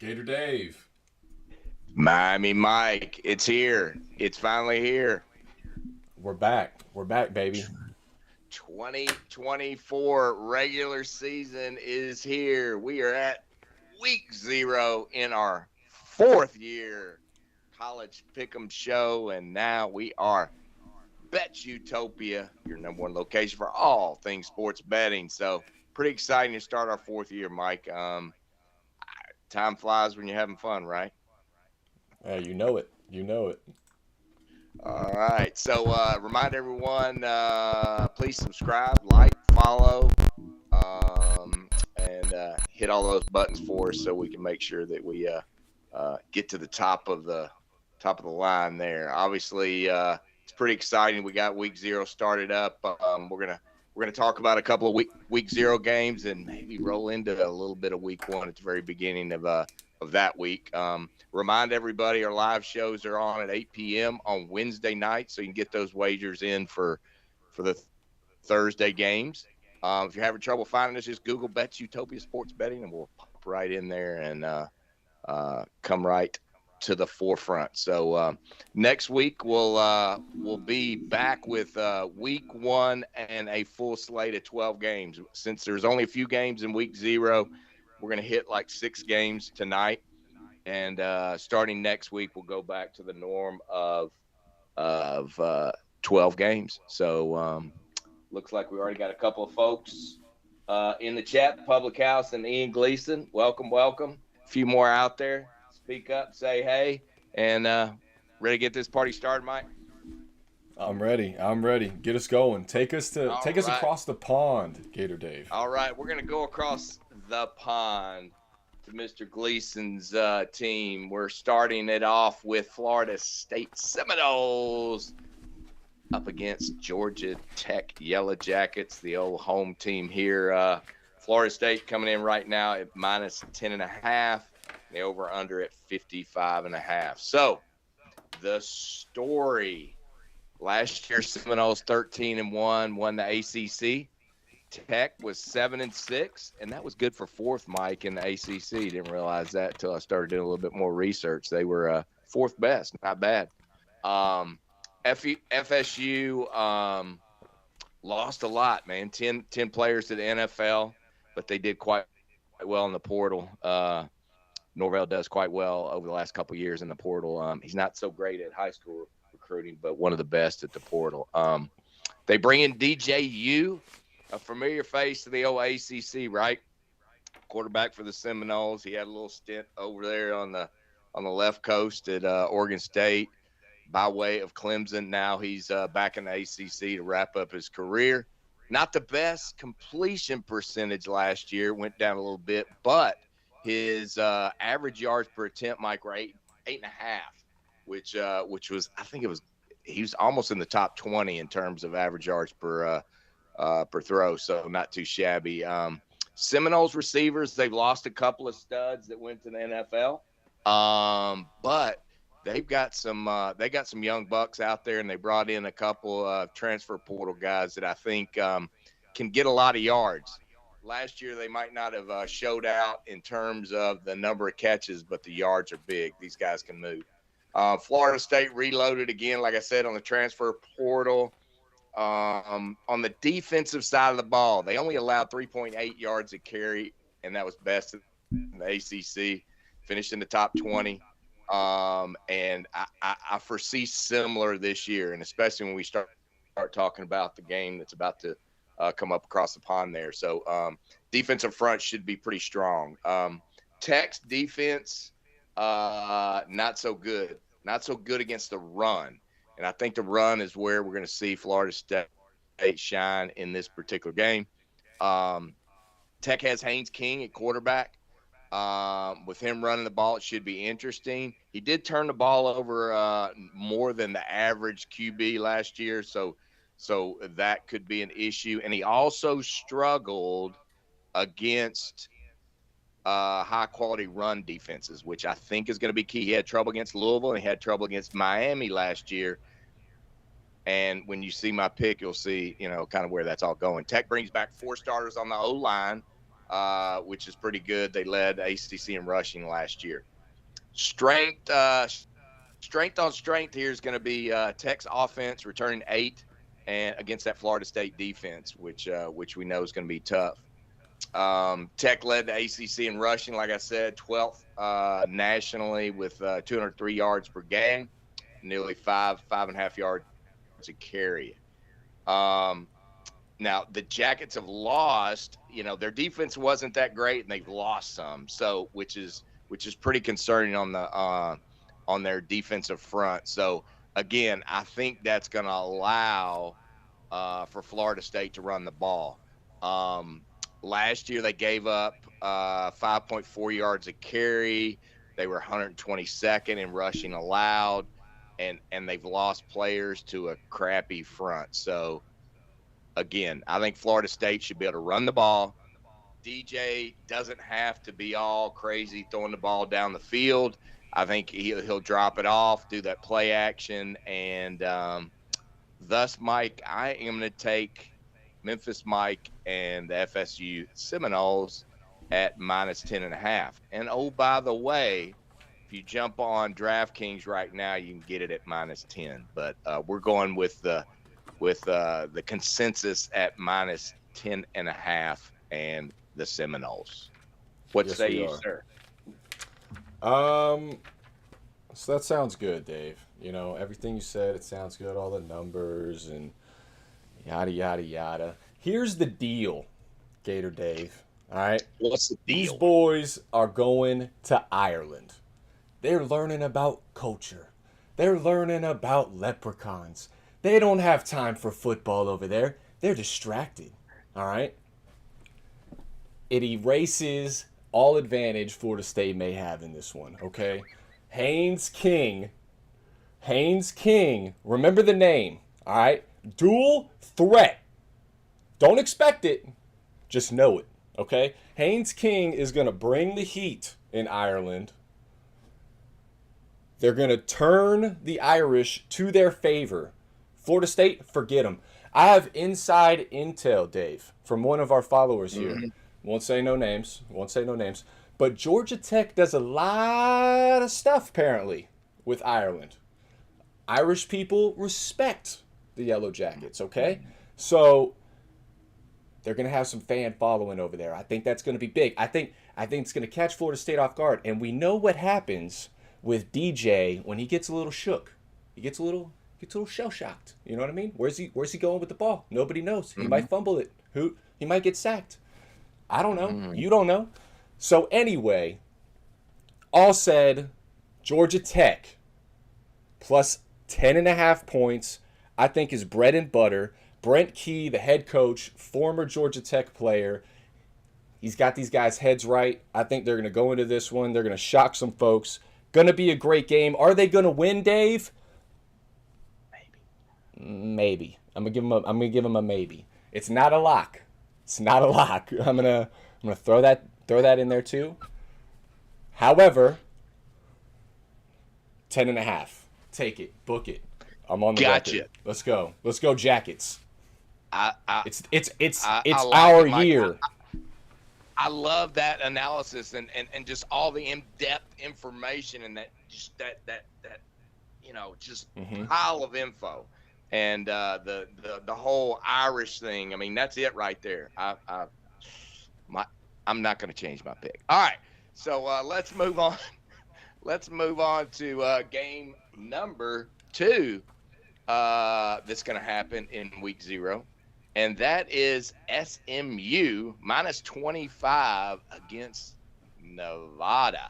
Gator Dave. Miami Mike, it's here. It's finally here. We're back. We're back, baby. 2024 regular season is here. We are at week 0 in our 4th year college pick'em show, and now we are Bet Utopia, your number one location for all things sports betting. So pretty exciting to start our 4th year, Mike. Time flies when you're having fun, right? You know it. You know it. All right. So remind everyone, please subscribe, like, follow, and hit all those buttons for us so we can make sure that we get to the top of the line there. Obviously, it's pretty exciting. We got week 0 started up. We're gonna talk about a couple of week 0 games and maybe roll into a little bit of week 1 at the very beginning of that week. Remind everybody our live shows are on at 8 p.m. on Wednesday night, so you can get those wagers in for the Thursday games. If you're having trouble finding us, just Google Bet Utopia Sports Betting, and we'll pop right in there and come right to the forefront. So next week we'll be back with week 1 and a full slate of 12 games. Since there's only a few games in week 0, we're going to hit like 6 games tonight. And starting next week, we'll go back to the norm of 12 games. So looks like we already got a couple of folks in the chat. Public House and Ian Gleason, welcome. A few more out there. Speak up, say hey, and ready to get this party started, Mike? I'm ready. Get us going. Take us across the pond, Gator Dave. All right, we're gonna go across the pond to Mr. Gleason's team. We're starting it off with Florida State Seminoles up against Georgia Tech Yellow Jackets, the old home team here. Florida State coming in right now at minus 10.5. The over-under at 55.5. So the story: last year Seminoles 13-1, won the ACC. Tech was 7-6, and that was good for 4th, Mike, in the ACC. Didn't realize that until I started doing a little bit more research. They were 4th best, not bad. FSU lost a lot, man. 10 players to the NFL, but they did quite well in the portal. Norvell does quite well over the last couple of years in the portal. He's not so great at high school recruiting, but one of the best at the portal. They bring in DJU, a familiar face to the old ACC, right? Quarterback for the Seminoles. He had a little stint over there on the left coast at Oregon State by way of Clemson. Now he's back in the ACC to wrap up his career. Not the best completion percentage last year, went down a little bit, but his average yards per attempt, Mike, were 8.5, which was, I think he was almost in the top 20 in terms of average yards per throw, so not too shabby. Seminoles receivers, they've lost a couple of studs that went to the NFL, but they've got some young bucks out there, and they brought in a couple of transfer portal guys that I think can get a lot of yards. Last year, they might not have showed out in terms of the number of catches, but the yards are big. These guys can move. Florida State reloaded again, like I said, on the transfer portal. On the defensive side of the ball, they only allowed 3.8 yards a carry, and that was best in the ACC. Finished in the top 20. And I foresee similar this year, and especially when we start talking about the game that's about to come up across the pond there. So defensive front should be pretty strong. Tech's defense, not so good. Not so good against the run. And I think the run is where we're going to see Florida State shine in this particular game. Tech has Haynes King at quarterback. With him running the ball, it should be interesting. He did turn the ball over more than the average QB last year, so that could be an issue. And he also struggled against high-quality run defenses, which I think is going to be key. He had trouble against Louisville, and he had trouble against Miami last year. And when you see my pick, you'll see, kind of where that's all going. Tech brings back 4 starters on the O-line. which is pretty good. They led ACC in rushing last year. Strength on strength here is going to be Tech's offense returning 8 and against that Florida State defense, which we know is going to be tough. Tech led the ACC in rushing, like I said, 12th nationally with 203 yards per game, nearly 5.5 yards a carry. Now the Jackets have lost. Their defense wasn't that great, and they've lost some. So, which is pretty concerning on their defensive front. So, again, I think that's going to allow for Florida State to run the ball. Last year they gave up 5.4 yards a carry. They were 122nd in rushing allowed, and they've lost players to a crappy front. So, again, I think Florida State should be able to run the ball. DJ doesn't have to be all crazy throwing the ball down the field. I think he'll drop it off, do that play action, and thus, Mike, I am going to take Memphis Mike and the FSU Seminoles at -10.5. And oh, by the way, if you jump on DraftKings right now, you can get it at -10. But we're going with the consensus at -10.5 and the Seminoles. What say you, sir? So that sounds good, Dave. Everything you said, it sounds good. All the numbers and yada, yada, yada. Here's the deal, Gator Dave. All right? What's the deal? These boys are going to Ireland. They're learning about culture. They're learning about leprechauns. They don't have time for football over there. They're distracted. All right? It erases all advantage Florida State may have in this one, okay? Haynes King, remember the name, all right? Dual threat. Don't expect it, just know it, okay? Haynes King is going to bring the heat in Ireland. They're going to turn the Irish to their favor. Florida State, forget them. I have inside intel, Dave, from one of our followers here. Mm-hmm. Won't say no names. But Georgia Tech does a lot of stuff, apparently, with Ireland. Irish people respect the Yellow Jackets, okay? So they're going to have some fan following over there. I think that's going to be big. I think it's going to catch Florida State off guard. And we know what happens with DJ when he gets a little shook. He gets a little shell-shocked. You know what I mean? Where's he going with the ball? Nobody knows. He might fumble it. He might get sacked. I don't know. You don't know. So anyway, all said, Georgia Tech plus 10.5 points, I think is bread and butter. Brent Key, the head coach, former Georgia Tech player, he's got these guys' heads right. I think they're going to go into this one. They're going to shock some folks. Going to be a great game. Are they going to win, Dave? Maybe. I'm gonna give them a maybe. It's not a lock. I'm gonna throw that in there too. However, 10.5. Take it. Book it. I'm on the record. Let's go Jackets. It's our year. I love that analysis and just all the in-depth information and that pile of info. And the whole Irish thing, I mean, that's it right there. I'm not going to change my pick. All right, so let's move on. Let's move on to game number 2 that's going to happen in week 0, and that is SMU -25 against Nevada.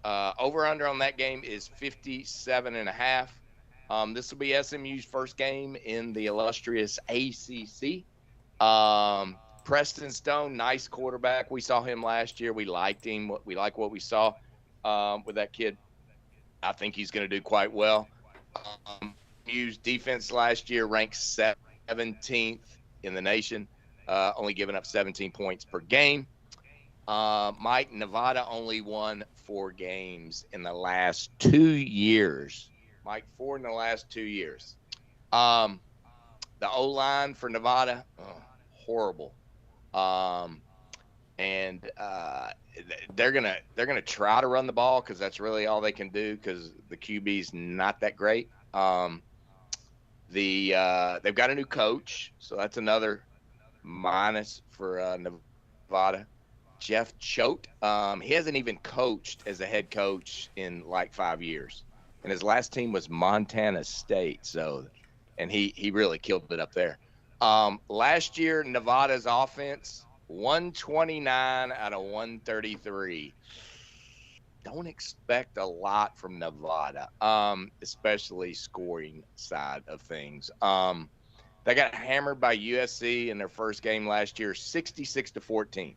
Over-under on that game is 57.5. This will be SMU's first game in the illustrious ACC. Preston Stone, nice quarterback. We saw him last year. We liked him. We like what we saw with that kid. I think he's going to do quite well. SMU's defense last year ranked 17th in the nation, only giving up 17 points per game. Mike, Nevada only won 4 games in the last 2 years. Mike, 4 in the last 2 years. The O-line for Nevada, horrible. and they're gonna try to run the ball because that's really all they can do because the QB's not that great. They've got a new coach, so that's another minus for Nevada. Jeff Choate, he hasn't even coached as a head coach in like 5 years, and his last team was Montana State. So, and he really killed it up there. Last year, Nevada's offense 129 out of 133. Don't expect a lot from Nevada, especially scoring side of things. They got hammered by USC in their first game last year, 66-14.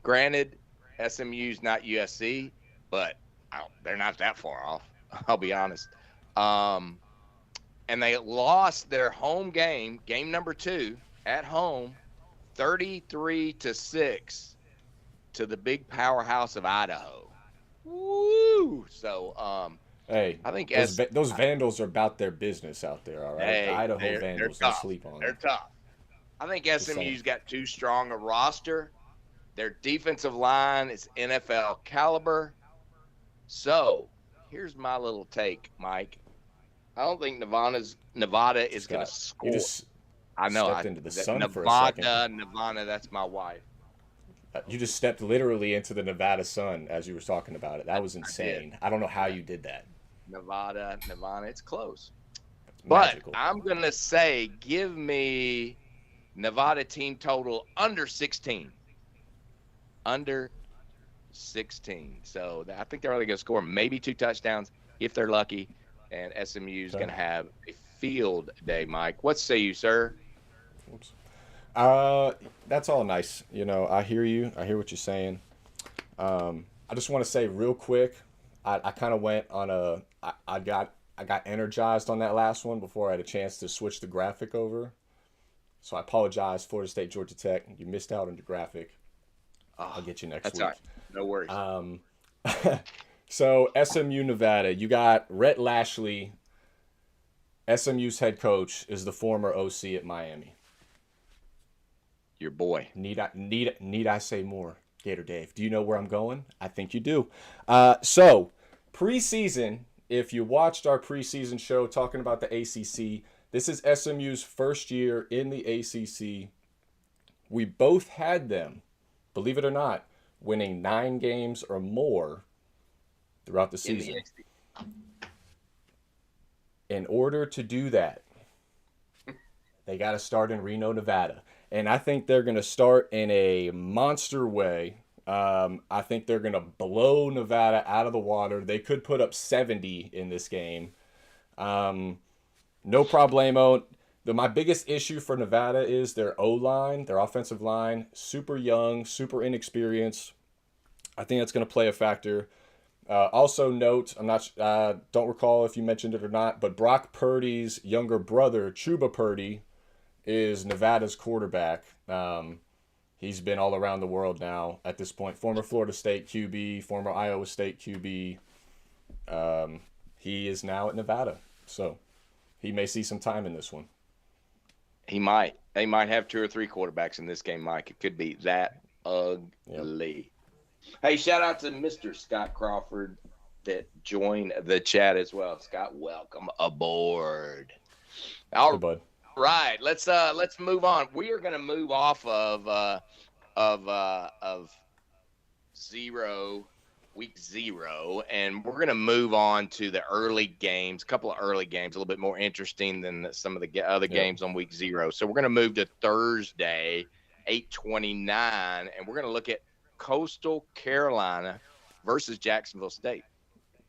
Granted, SMU's not USC, but they're not that far off. I'll be honest. And they lost their home game, game number 2, at home, 33-6 to the big powerhouse of Idaho. Woo! So, Hey, I think those Vandals are about their business out there, all right? Hey, The Idaho they're Vandals, tough. don't sleep on They're them. tough. I think Just saying. SMU's got too strong a roster. Their defensive line is NFL caliber. So, here's my little take, Mike. I don't think Nevada is going to Scott, score. you just I know. stepped into the sun for a second. Nevada, that's my wife. You just stepped literally into the Nevada sun as you were talking about it. That was insane. I don't know how you did that. Nevada, it's close. It's But magical. I'm going to say give me Nevada team total under 16. Under 16. So I think they're only going to score maybe 2 touchdowns if they're lucky. And SMU's going to have a field day, Mike. What say you, sir? Oops. That's all nice. You know, I hear you. I hear what you're saying. I just want to say real quick, I kind of went on I got energized on that last one before I had a chance to switch the graphic over. So I apologize, Florida State, Georgia Tech. You missed out on your graphic. I'll get you next That's week. all right. No worries. So SMU Nevada, you got Rhett Lashley. SMU's head coach is the former OC at Miami. Your boy. Need I say more, Gator Dave? Do you know where I'm going? I think you do. So preseason, if you watched our preseason show talking about the ACC, this is SMU's first year in the ACC. We both had them, believe it or not, winning 9 games or more throughout the season. In order to do that, they got to start in Reno, Nevada. And I think they're going to start in a monster way. I think they're going to blow Nevada out of the water. They could put up 70 in this game. No problemo. My biggest issue for Nevada is their O-line, their offensive line. Super young, super inexperienced. I think that's going to play a factor. Also note, don't recall if you mentioned it or not, but Brock Purdy's younger brother, Chuba Purdy, is Nevada's quarterback. He's been all around the world now at this point. Former Florida State QB, former Iowa State QB. He is now at Nevada, so he may see some time in this one. He might. They might have 2 or 3 quarterbacks in this game, Mike. It could be that ugly. Yep. Hey, shout out to Mr. Scott Crawford that joined the chat as well. Scott, welcome aboard. Hey, bud. Right, let's move on. We are going to move off of week 0, and we're going to move on to the early games. A couple of early games, a little bit more interesting than some of the other games on week 0. So we're going to move to Thursday, 8:29, and we're going to look at Coastal Carolina versus Jacksonville State.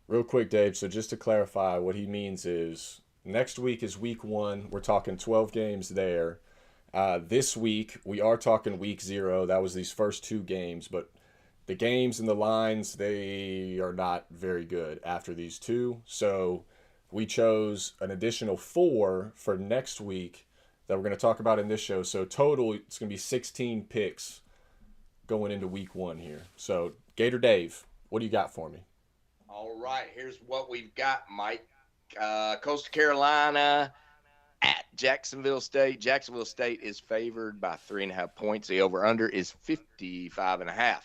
Real quick, Dave. So just to clarify, what he means is next week is week 1. We're talking 12 games there. This week, we are talking week 0. That was these first 2 games. But the games and the lines, they are not very good after these 2. So we chose an additional 4 for next week that we're going to talk about in this show. So total, it's going to be 16 picks going into week 1 here. So, Gator Dave, what do you got for me? All right, here's what we've got, Mike. Coastal Carolina at Jacksonville State. Jacksonville State is favored by 3.5 points. The over-under is 55.5.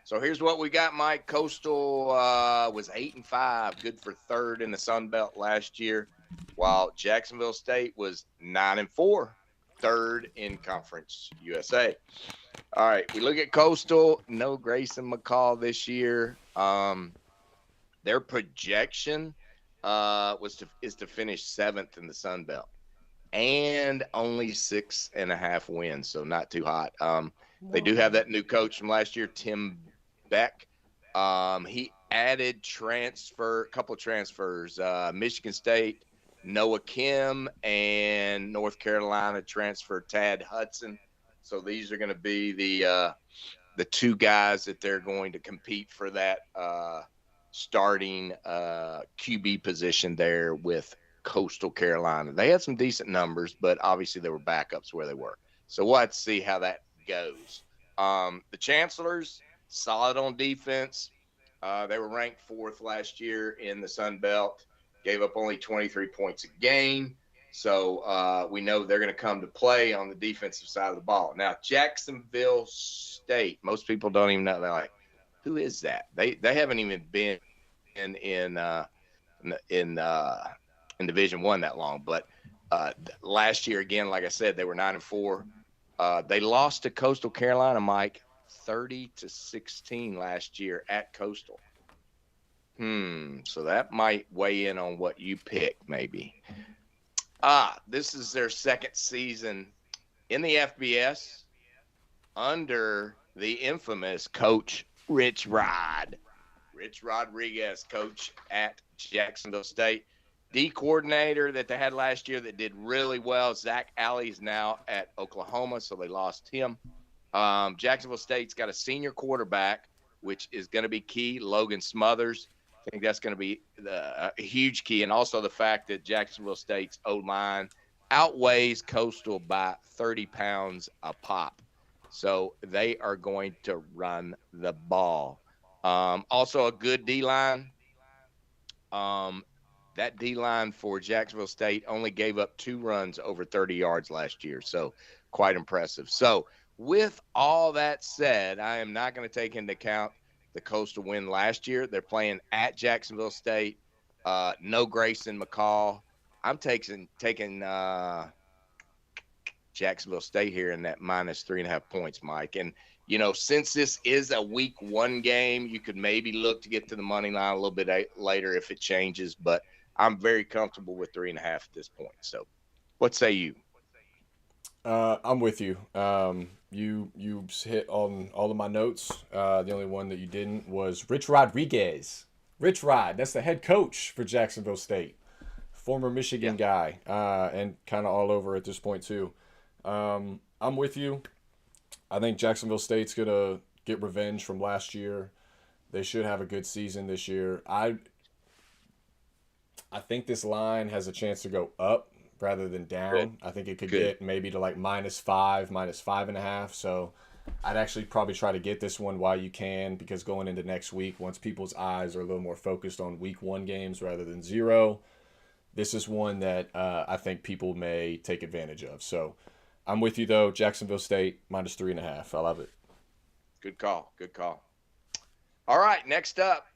So here's what we got, Mike. Coastal was 8-5, good for third in the Sun Belt last year, while Jacksonville State was 9-4, third in Conference USA. All right, we look at Coastal. No Grayson McCall this year. Their projection is to finish seventh in the Sun Belt, and only 6.5 wins, so not too hot. They do have that new coach from last year, Tim Beck. He added a couple of transfers. Michigan State, Noah Kim, and North Carolina transfer Tad Hudson. So these are going to be the two guys that they're going to compete for that starting QB position there with Coastal Carolina. They had some decent numbers, but obviously they were backups where they were. So we'll have to see how that goes. The Chancellors, solid on defense. They were ranked fourth last year in the Sun Belt, gave up only 23 points a game. So we know they're going to come to play on the defensive side of the ball. Now, Jacksonville State, most people don't even know. They're like, who is that? They haven't even been in Division I that long. But last year, again, like I said, they were 9-4. They lost to Coastal Carolina, Mike, 30-16 last year at Coastal. So that might weigh in on what you picked, maybe. This is their second season in the FBS under the infamous coach Rich Rodriguez, coach at Jacksonville State. D coordinator that they had last year that did really well, Zach Alley's now at Oklahoma, so they lost him. Jacksonville State's got a senior quarterback, which is going to be key, Logan Smothers. I think that's going to be a huge key, and also the fact that Jacksonville State's O-line outweighs Coastal by 30 pounds a pop. So they are going to run the ball. Also a good D-line. That D-line for Jacksonville State only gave up 2 runs over 30 yards last year, so quite impressive. So with all that said, I am not going to take into account the Coastal win last year. They're playing at Jacksonville State. No Grayson McCall. I'm taking Jacksonville State here in that minus 3.5 points, Mike. And, you know, since this is a week 1 game, you could maybe look to get to the money line a little bit later if it changes. But I'm very comfortable with 3.5 at this point. So what say you? I'm with you. You hit on all of my notes. The only one that you didn't was Rich Rodriguez. Rich Rod, that's the head coach for Jacksonville State, former Michigan guy, and kind of all over at this point too. I'm with you. I think Jacksonville State's gonna get revenge from last year. They should have a good season this year. I think this line has a chance to go up rather than down. Good. I think it could get maybe to like -5, -5.5. So I'd actually probably try to get this one while you can, because going into next week, once people's eyes are a little more focused on week 1 games rather than 0, this is one that I think people may take advantage of. So I'm with you, though. Jacksonville State, -3.5. I love it. Good call. Good call. All right, next up,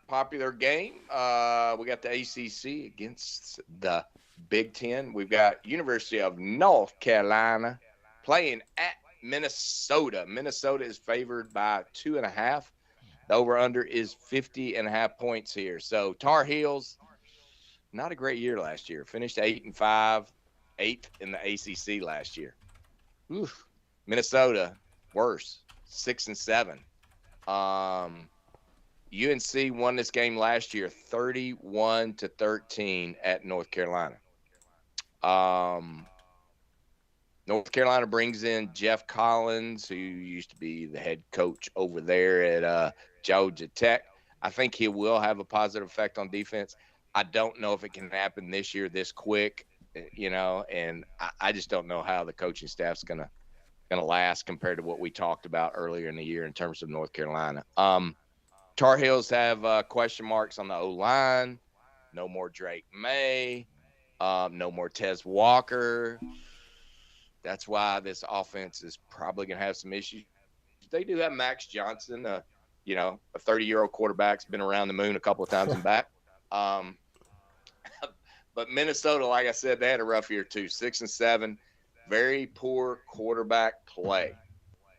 popular game. We got the ACC against the Big Ten. We've got University of North Carolina playing at Minnesota. Minnesota is favored by 2.5. The over-under is 50.5 points here. So Tar Heels, not a great year last year. Finished 8-5, 8th in the ACC last year. Oof. Minnesota, worse, 6-7. UNC won this game last year, 31-13 at North Carolina. North Carolina brings in Jeff Collins, who used to be the head coach over there at Georgia Tech. I think he will have a positive effect on defense. I don't know if it can happen this year this quick, you know, and I just don't know how the coaching staff's gonna last compared to what we talked about earlier in the year in terms of North Carolina. Tar Heels have question marks on the O-line. No more Drake May. No more Tez Walker. That's why this offense is probably going to have some issues. They do have Max Johnson, a 30-year-old quarterback's been around the moon a couple of times and back. But Minnesota, like I said, they had a rough year too. 6-7, very poor quarterback play.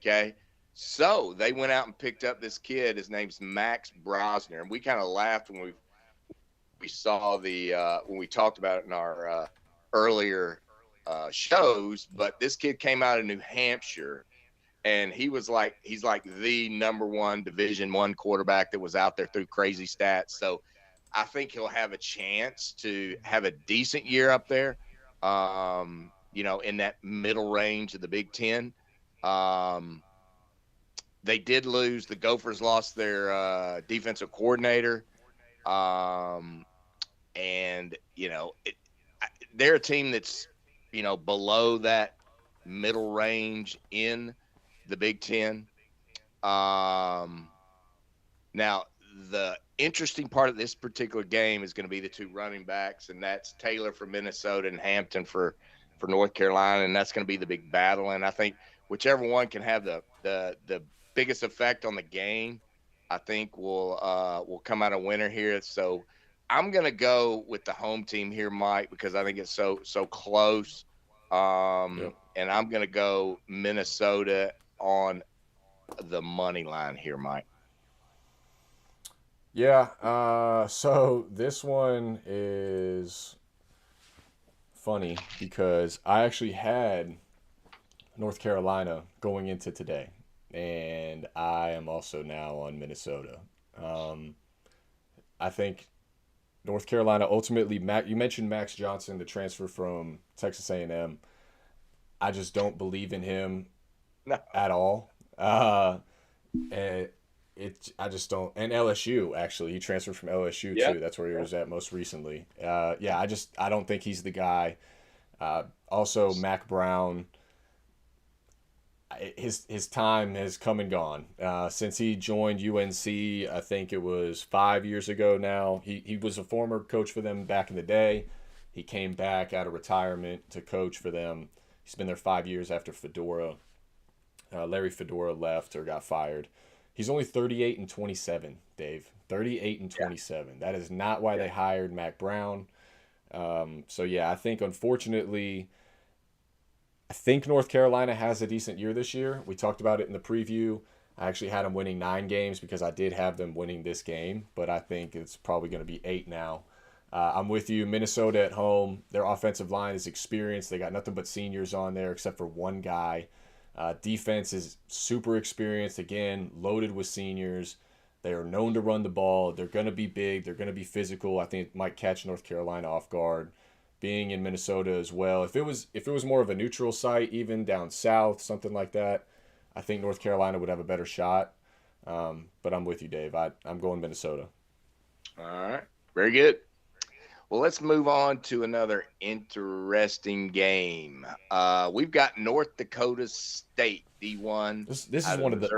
Okay. So they went out and picked up this kid. His name's Max Brosner. And we kind of laughed when we saw when we talked about it in our earlier shows. But this kid came out of New Hampshire, and he's like the number one Division I quarterback that was out there through crazy stats. So I think he'll have a chance to have a decent year up there, in that middle range of the Big Ten. They did lose. The Gophers lost their defensive coordinator. And, they're a team that's, below that middle range in the Big Ten. Now, the interesting part of this particular game is going to be the two running backs, and that's Taylor for Minnesota and Hampton for North Carolina, and that's going to be the big battle. And I think whichever one can have the biggest effect on the game, I think will come out a winner here. So I'm going to go with the home team here, Mike, because I think it's so close. And I'm going to go Minnesota on the money line here, Mike. Yeah, so this one is funny because I actually had North Carolina going into today, and I am also now on Minnesota. I think North Carolina ultimately, you mentioned Max Johnson, the transfer from Texas A&M. I just don't believe in him at all. I just don't. And LSU, actually, he transferred from LSU too. That's where he was at most recently. I don't think he's the guy. Also, Mac Brown, his time has come and gone. Since he joined UNC, I think it was 5 years ago now. He was a former coach for them back in the day. He came back out of retirement to coach for them. He's been there 5 years after Fedora. Larry Fedora left or got fired. He's only 38-27, Dave. 38-27. Yeah. That is not why they hired Mac Brown. I think unfortunately, I think North Carolina has a decent year this year. We talked about it in the preview. I actually had them winning 9 games because I did have them winning this game, but I think it's probably going to be 8 now. I'm with you. Minnesota at home. Their offensive line is experienced. They got nothing but seniors on there except for one guy. Defense is super experienced, again, loaded with seniors. They are known to run the ball. They're going to be big. They're going to be physical. I think it might catch North Carolina off guard. Being in Minnesota as well. If it was more of a neutral site, even down south, something like that, I think North Carolina would have a better shot. But I'm with you, Dave. I'm going Minnesota. All right. Very good. Well, let's move on to another interesting game. We've got North Dakota State D1. This is one of the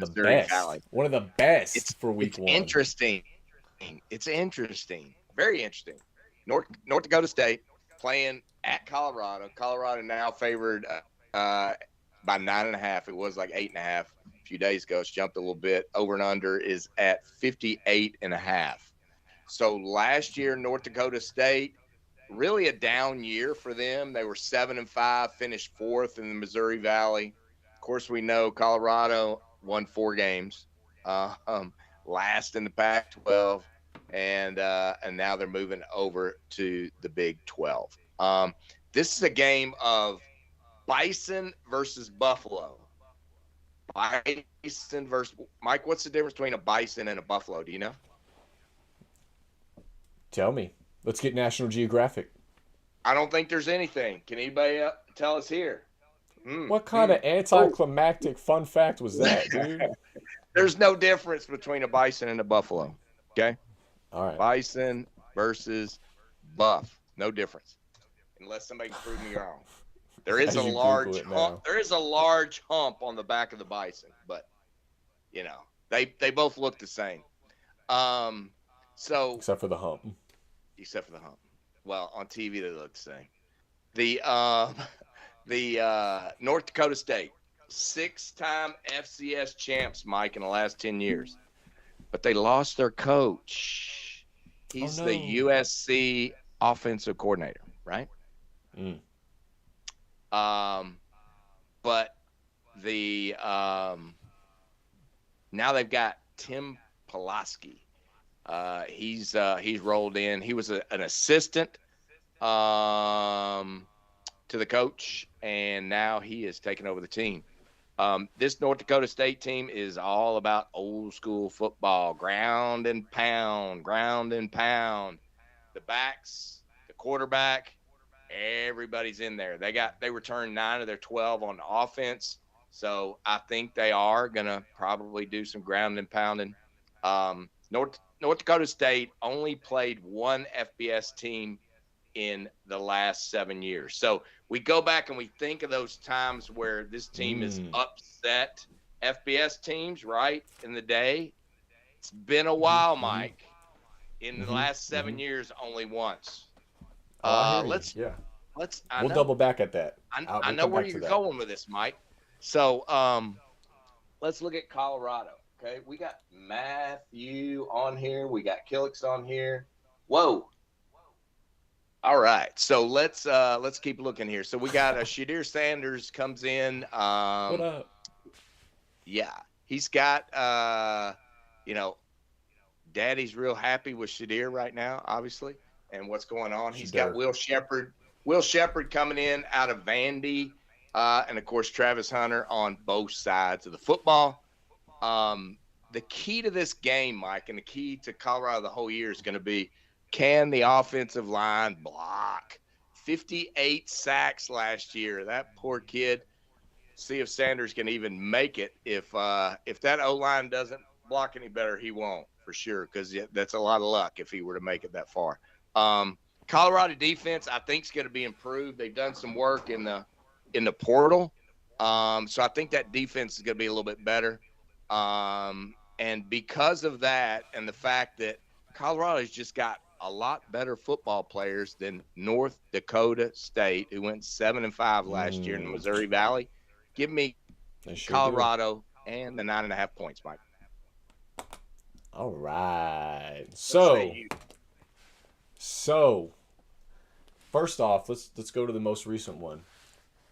best. Valley. One of the best for week one. Interesting. It's interesting. Very interesting. North Dakota State playing at Colorado. Colorado now favored by 9.5. It was like 8.5 a few days ago. It's jumped a little bit. Over and under is at 58.5. So last year, North Dakota State, really a down year for them. They were 7-5, finished 4th in the Missouri Valley. Of course, we know Colorado won 4 games, last in the Pac-12, and now they're moving over to the Big 12. This is a game of Bison versus Buffalo. Bison versus Mike. What's the difference between a Bison and a Buffalo? Do you know? Tell me. Let's get National Geographic. I don't think there's anything. Can anybody tell us here? What kind of anticlimactic fun fact was that, dude? There's no difference between a bison and a buffalo. Okay? All right. Bison versus buff. No difference. Unless somebody can prove me wrong. There is a large hump. There is a large hump on the back of the bison, but they both look the same. So except for the hump. Except for the hump. Well, on TV they look the same. The North Dakota State, 6-time FCS champs, Mike, in the last 10 years. But they lost their coach. Oh He's the no. USC offensive coordinator, right? Mm. But the now they've got Tim Pulaski. He's rolled in. He was an assistant to the coach, and now he is taking over the team. This North Dakota State team is all about old school football, ground and pound, ground and pound. The backs, the quarterback, everybody's in there. They returned 9 of their 12 on offense, so I think they are gonna probably do some ground and pounding. North Dakota State only played one FBS team in the last 7 years. So we go back and we think of those times where this team is upset FBS teams, right, in the day. It's been a while, Mike. In the last 7 years, only once. We'll double back at that. I know where you're going with this, Mike. So let's look at Colorado. Okay, we got Matthew on here. We got Killix on here. Whoa. All right, so let's keep looking here. So we got Shadir Sanders comes in. What up? Yeah, he's got Daddy's real happy with Shadir right now, obviously, and what's going on. He's got Will Shepherd. Will Shepherd coming in out of Vandy, and of course Travis Hunter on both sides of the football. The key to this game, Mike, and the key to Colorado the whole year is going to be, can the offensive line block? 58 sacks last year. That poor kid. See if Sanders can even make it. If that O-line doesn't block any better, he won't, for sure, because that's a lot of luck if he were to make it that far. Colorado defense, I think, is going to be improved. They've done some work in the portal. So I think that defense is going to be a little bit better. And because of that and the fact that Colorado's just got a lot better football players than North Dakota State, who went 7-5 last year in the Missouri Valley. Give me Colorado and the 9.5 points, Mike. All right. So first off, let's go to the most recent one.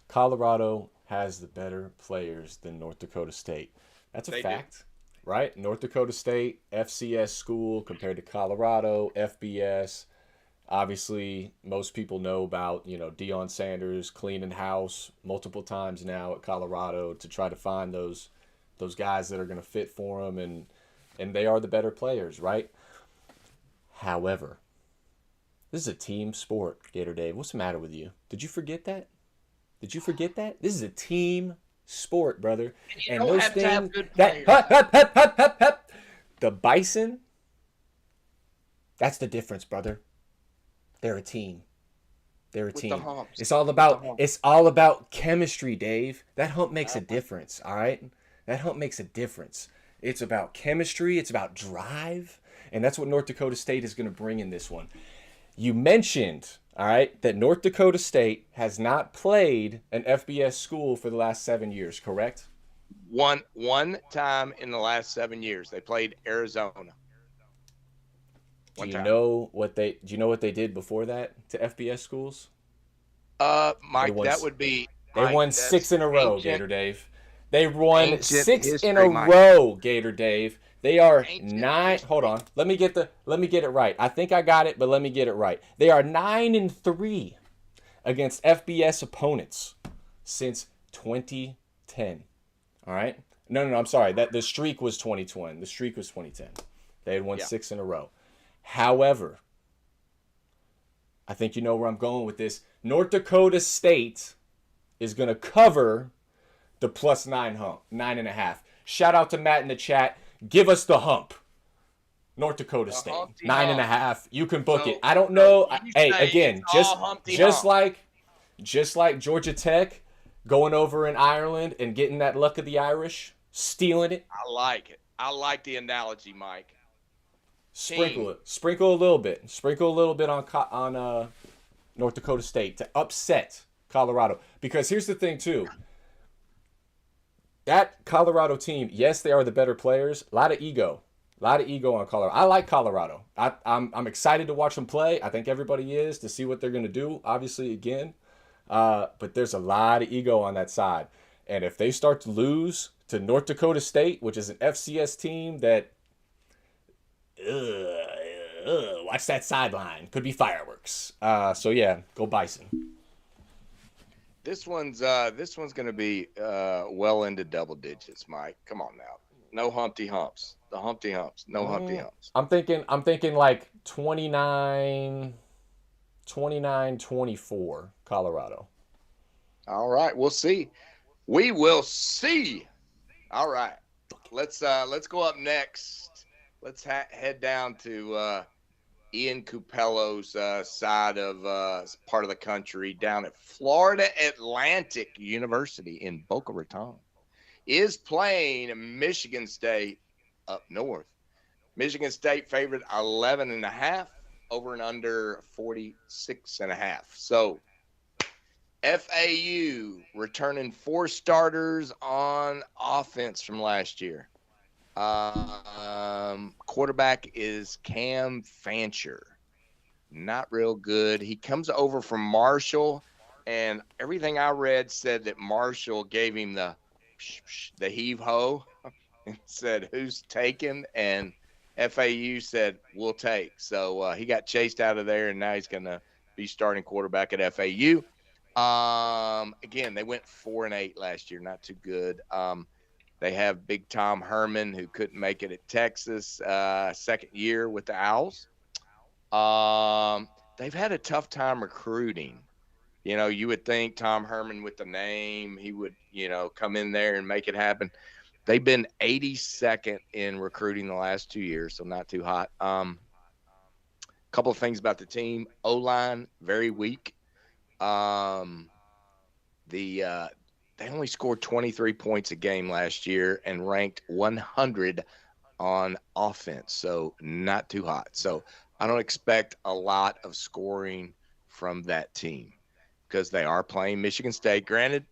Colorado has the better players than North Dakota State. That's a fact. Right? North Dakota State, FCS school compared to Colorado, FBS. Obviously, most people know about, Deion Sanders cleaning house multiple times now at Colorado to try to find those guys that are going to fit for him, and they are the better players, right? However, this is a team sport, Gator Dave. What's the matter with you? Did you forget that? This is a team sport, brother. And those things the Bison, that's the difference, brother. They're a team. It's all about chemistry, Dave. That hump makes a difference, all right? That hump makes a difference. It's about chemistry, it's about drive, and that's what North Dakota State is going to bring in this one. You mentioned, all right, that North Dakota State has not played an FBS school for the last 7 years, correct? One time in the last 7 years, they played Arizona. Do you know what they did before that to FBS schools? Mike, that would be. They won 6 in a row, Gator Dave. They won 6 in a row, Gator Dave. They are 9. Hold on. Let me get it right. I think I got it, but let me get it right. They are 9-3 against FBS opponents since 2010. All right? No, I'm sorry. That the streak was 2020. The streak was 2010. They had won 6 in a row. However, I think you know where I'm going with this. North Dakota State is going to cover the +9 hump, 9.5. Shout out to Matt in the chat. Give us the hump. North Dakota State, 9.5. You can book it. I don't know. Hey, again, just like Georgia Tech going over in Ireland and getting that luck of the Irish, stealing it. I like it. I like the analogy, Mike. Sprinkle it. Sprinkle a little bit. Sprinkle a little bit on North Dakota State to upset Colorado. Because here's the thing, too. That Colorado team, yes, they are the better players. A lot of ego. A lot of ego on Colorado. I like Colorado. I'm excited to watch them play. I think everybody is, to see what they're going to do, obviously, again. But there's a lot of ego on that side. And if they start to lose to North Dakota State, which is an FCS team that, watch that sideline. Could be fireworks. So, yeah, go Bison. This one's going to be well into double digits, Mike. Come on now. No Humpty Humps. The Humpty Humps. No Humpty Humps. I'm thinking like 29-24 Colorado. All right, we'll see. We will see. All right. Let's go up next. Let's head down to Ian Cupello's side of part of the country, down at Florida Atlantic University in Boca Raton, is playing Michigan State up north. Michigan State favored 11.5, over and under 46.5. So FAU returning 4 starters on offense from last year. Quarterback is Cam Fancher. Not real good. He comes over from Marshall, and everything I read said that Marshall gave him the heave-ho and said, who's taking? And FAU said, we'll take. So he got chased out of there, and now he's going to be starting quarterback at FAU. Again, they went 4-8 last year. Not too good. They have Big Tom Herman, who couldn't make it at Texas, second year with the Owls. They've had a tough time recruiting. You know, you would think Tom Herman with the name, he would, come in there and make it happen. They've been 82nd in recruiting the last 2 years, so not too hot. Couple of things about the team. O-line, very weak. They only scored 23 points a game last year and ranked 100 on offense, so not too hot. So I don't expect a lot of scoring from that team because they are playing Michigan State. Granted,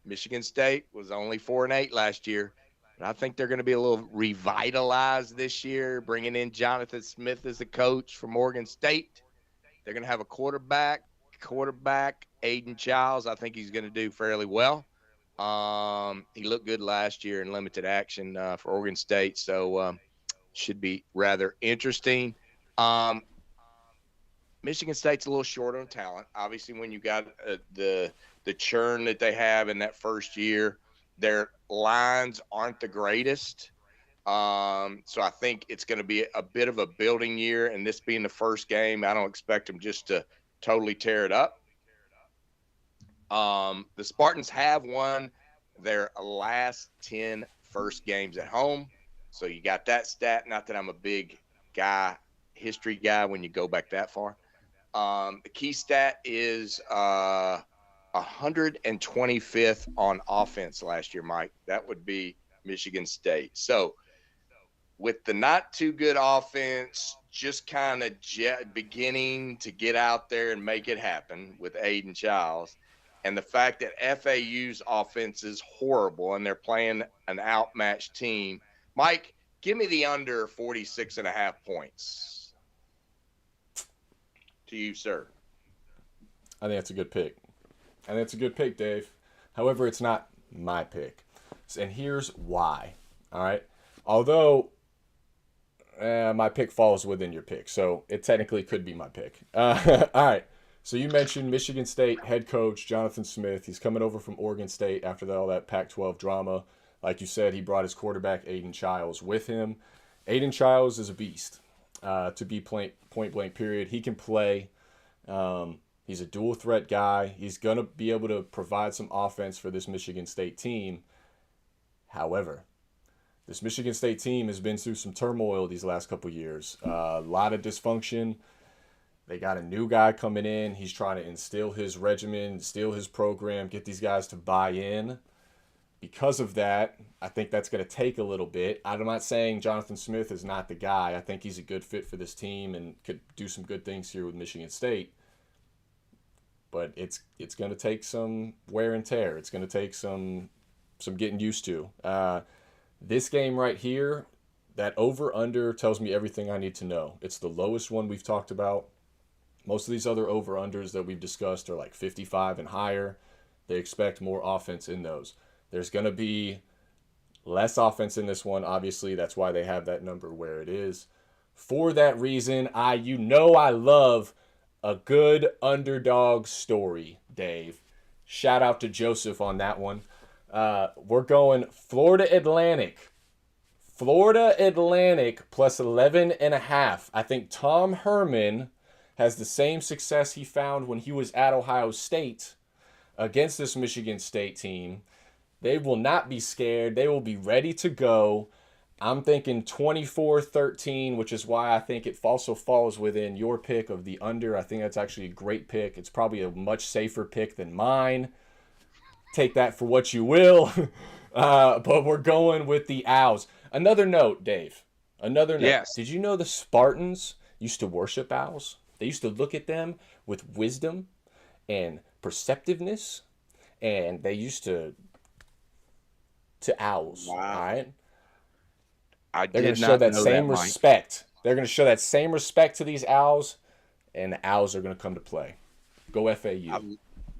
Michigan State was only 4-8 last year, but I think they're going to be a little revitalized this year, bringing in Jonathan Smith as the coach from Oregon State. They're going to have a quarterback, Aiden Childs. I think he's going to do fairly well. He looked good last year in limited action for Oregon State, so should be rather interesting. Michigan State's a little short on talent. Obviously, when you got the churn that they have in that first year, their lines aren't the greatest. So I think it's going to be a bit of a building year, and this being the first game, I don't expect them just to totally tear it up. The Spartans have won their last 10 first games at home. So you got that stat. Not that I'm a big history guy when you go back that far. The key stat is 125th on offense last year, Mike. That would be Michigan State. So with the not too good offense, just kind of beginning to get out there and make it happen with Aiden Childs, and the fact that FAU's offense is horrible and they're playing an outmatched team. Mike, give me the under 46.5 points. To you, sir. I think that's a good pick. Dave. However, it's not my pick. And here's why. All right. Although my pick falls within your pick, so it technically could be my pick. All right. So you mentioned Michigan State head coach Jonathan Smith. He's coming over from Oregon State after all that Pac-12 drama. Like you said, he brought his quarterback Aiden Childs with him. Aiden Childs is a beast, to be point blank period. He can play. He's a dual threat guy. He's going to be able to provide some offense for this Michigan State team. However, this Michigan State team has been through some turmoil these last couple years. A lot of dysfunction. They got a new guy coming in. He's trying to instill his regimen, instill his program, get these guys to buy in. Because of that, I think that's going to take a little bit. I'm not saying Jonathan Smith is not the guy. I think he's a good fit for this team and could do some good things here with Michigan State. but it's going to take some wear and tear. It's going to take some getting used to. This game right here, that over-under tells me everything I need to know. It's the lowest one we've talked about. Most of these other over-unders that we've discussed are like 55 and higher. They expect more offense in those. There's going to be less offense in this one, obviously. That's why they have that number where it is. For that reason, I love a good underdog story, Dave. Shout out to Joseph on that one. We're going Florida Atlantic. Florida Atlantic plus 11.5. I think Tom Herman has the same success he found when he was at Ohio State against this Michigan State team. They will not be scared. They will be ready to go. I'm thinking 24-13, which is why I think it also falls within your pick of the under. I think that's actually a great pick. It's probably a much safer pick than mine. Take that for what you will. But we're going with the Owls. Another note, Dave. Another note. Yes. Did you know the Spartans used to worship owls? They used to look at them with wisdom and perceptiveness, and they used to owls. Wow. All right? They're going to show that same respect. They're going to show that same respect to these owls, and the Owls are going to come to play. Go FAU.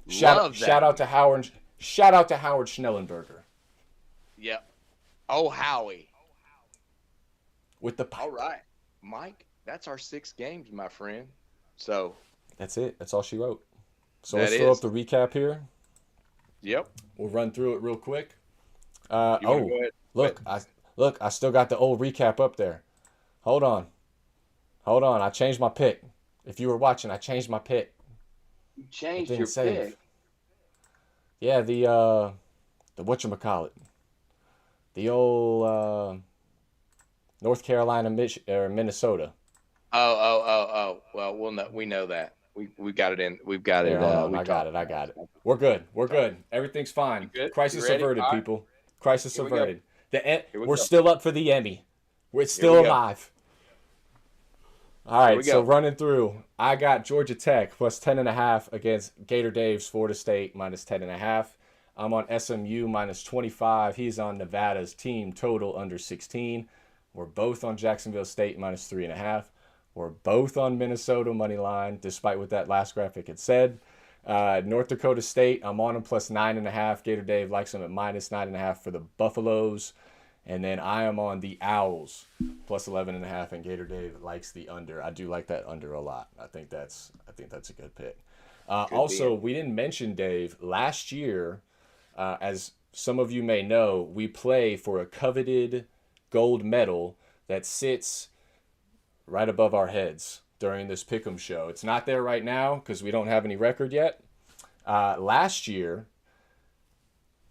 Shout out to Howard Schnellenberger. Yep. Oh, Howie. With the All right, Mike. That's our 6 games, my friend. So that's it. That's all she wrote. So let's throw up the recap here. Yep. We'll run through it real quick. Look, I still got the old recap up there. Hold on. I changed my pick. If you were watching, I changed my pick. You changed your pick. Yeah, the whatchamacallit. The old North Carolina, Minnesota. Oh. Well, we know that. We got it in. We've got it. I got it. We're good. Everything's fine. Crisis averted, people. Crisis averted. We're still up for the Emmy. We're still alive. All right, so running through, I got Georgia Tech plus 10.5 against Gator Dave's Florida State minus 10.5. I'm on SMU minus 25. He's on Nevada's team total under 16. We're both on Jacksonville State minus 3.5. We're both on Minnesota money line, despite what that last graphic had said. North Dakota State, I'm on them plus 9.5. Gator Dave likes them at minus 9.5 for the Buffaloes. And then I am on the Owls plus 11.5, and Gator Dave likes the under. I do like that under a lot. I think that's a good pick. Also, we didn't mention, Dave, last year, as some of you may know, we play for a coveted gold medal that sits right above our heads during this Pick'em show. It's not there right now because we don't have any record yet. Last year,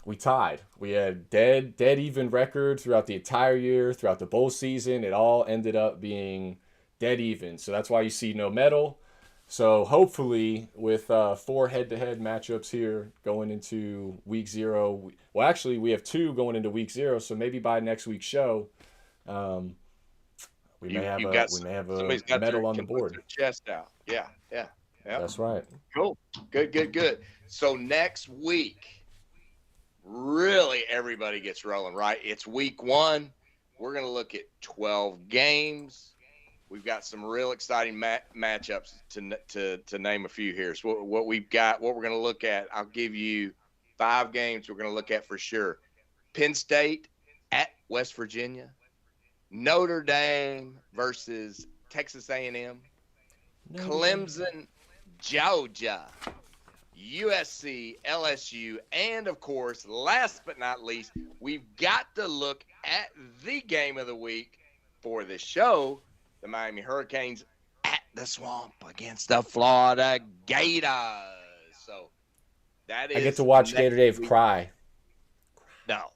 we tied. We had dead even record throughout the entire year, throughout the bowl season. It all ended up being dead even. So that's why you see no medal. So hopefully with 4 head-to-head matchups here going into week 0. Well, actually, we have 2 going into week 0. So maybe by next week's show, we may have a medal on the board. Their chest out. Yeah. That's right. Cool. Good. So next week, really everybody gets rolling, right? It's week 1. We're going to look at 12 games. We've got some real exciting matchups to name a few here. So what we've got, what we're going to look at, I'll give you 5 games we're going to look at for sure. Penn State at West Virginia. Notre Dame versus Texas A&M. Clemson, Georgia. USC, LSU, and of course, last but not least, we've got to look at the game of the week for the show. The Miami Hurricanes at the Swamp against the Florida Gators. So that is. I get to watch Gator Dave cry. No,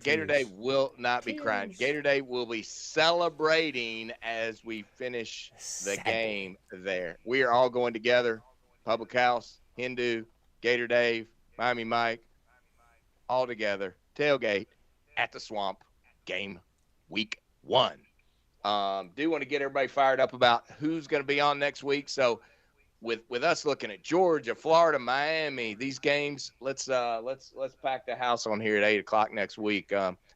Gator Dave will not be crying. Gator Dave will be celebrating as we finish the game there. We are all going together. Public House, Hindu, Gator Dave, Miami Mike, all together. Tailgate at the Swamp, game week 1. Do want to get everybody fired up about who's going to be on next week. So with us looking at Georgia, Florida, Miami, these games, let's pack the house on here at 8:00 next week.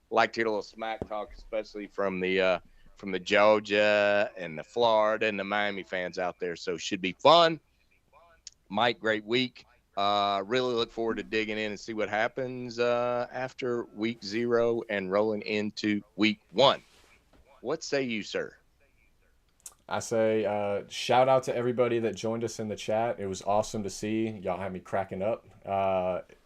Like to hear a little smack talk, especially from the Georgia and the Florida and the Miami fans out there. So should be fun. Mike, great week. Really look forward to digging in and see what happens after week 0 and rolling into week 1. What say you, sir? I say shout out to everybody that joined us in the chat. It was awesome to see. Y'all had me cracking up.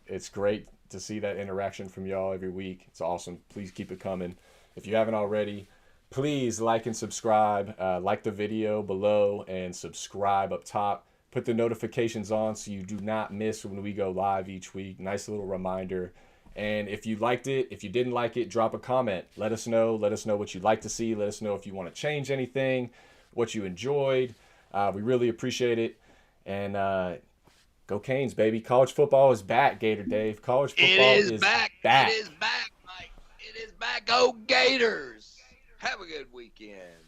It's great to see that interaction from y'all every week. It's awesome. Please keep it coming. If you haven't already, please like and subscribe. Like the video below and subscribe up top. Put the notifications on so you do not miss when we go live each week. Nice little reminder. And if you liked it, if you didn't like it, drop a comment. Let us know. Let us know what you'd like to see. Let us know if you want to change anything, what you enjoyed. We really appreciate it. And go Canes, baby. College football is back, Gator Dave. College football is back. It is back, Mike. It is back. Go Gators. Have a good weekend.